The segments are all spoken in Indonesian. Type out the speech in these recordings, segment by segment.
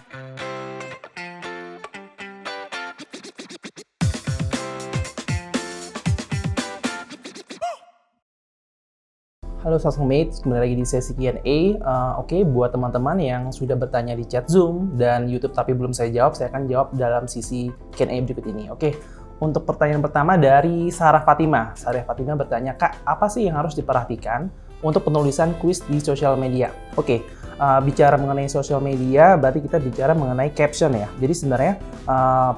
Halo Sosmates, kembali lagi di sesi Q&A. Oke, buat teman-teman yang sudah bertanya di chat Zoom dan YouTube tapi belum saya akan jawab dalam sisi Q&A berikut ini. Oke, untuk pertanyaan pertama dari Sarah Fatima. Sarah Fatima bertanya, Kak, apa sih yang harus diperhatikan untuk penulisan kuis di sosial media? Oke, bicara mengenai sosial media, berarti kita bicara mengenai caption ya. Jadi sebenarnya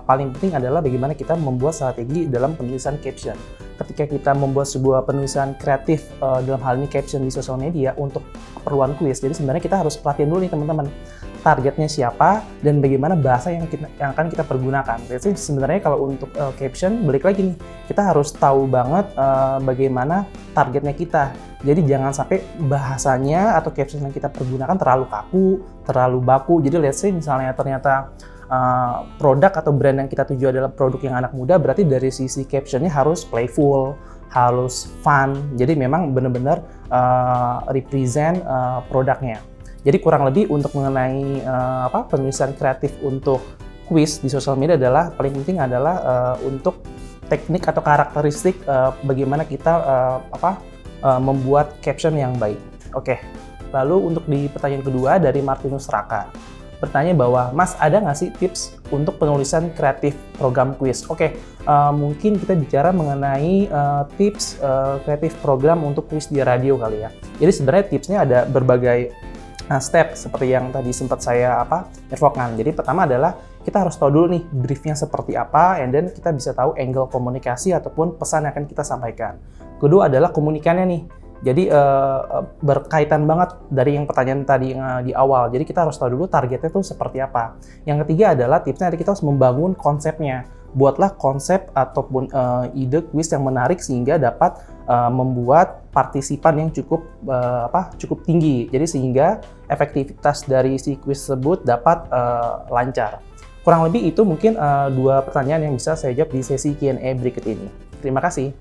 paling penting adalah bagaimana kita membuat strategi dalam penulisan caption. Ketika kita membuat sebuah penulisan kreatif, dalam hal ini caption di sosial media untuk keperluan kuis, jadi sebenarnya kita harus perhatian dulu nih teman-teman, targetnya siapa dan bagaimana bahasa yang akan kita pergunakan. Jadi sebenarnya kalau untuk caption, balik lagi nih, kita harus tahu banget bagaimana targetnya kita. Jadi jangan sampai bahasanya atau caption yang kita pergunakan terlalu kaku, terlalu baku. Jadi let's say misalnya ternyata produk atau brand yang kita tuju adalah produk yang anak muda, berarti dari sisi captionnya harus playful, harus fun. Jadi memang benar-benar represent produknya. Jadi kurang lebih untuk mengenai penulisan kreatif untuk kuis di sosial media adalah paling penting adalah untuk teknik atau karakteristik bagaimana kita membuat caption yang baik. Oke. Lalu untuk di pertanyaan kedua dari Martinus Raka bertanya bahwa, Mas, ada nggak sih tips untuk penulisan kreatif program kuis? Oke, mungkin kita bicara mengenai tips kreatif program untuk kuis di radio kali ya. Jadi sebenarnya tipsnya ada berbagai step seperti yang tadi sempat saya infokan. Jadi pertama adalah kita harus tahu dulu nih briefnya seperti apa, and then kita bisa tahu angle komunikasi ataupun pesan yang akan kita sampaikan. Kedua adalah komunikannya nih. Jadi berkaitan banget dari yang pertanyaan tadi di awal. Jadi kita harus tahu dulu targetnya tuh seperti apa. Yang ketiga adalah tipsnya kita harus membangun konsepnya. Buatlah konsep ataupun ide kuis yang menarik sehingga dapat membuat partisipan yang cukup tinggi. Jadi sehingga efektivitas dari si kuis tersebut dapat lancar. Kurang lebih itu mungkin dua pertanyaan yang bisa saya jawab di sesi Q&A berikut ini. Terima kasih.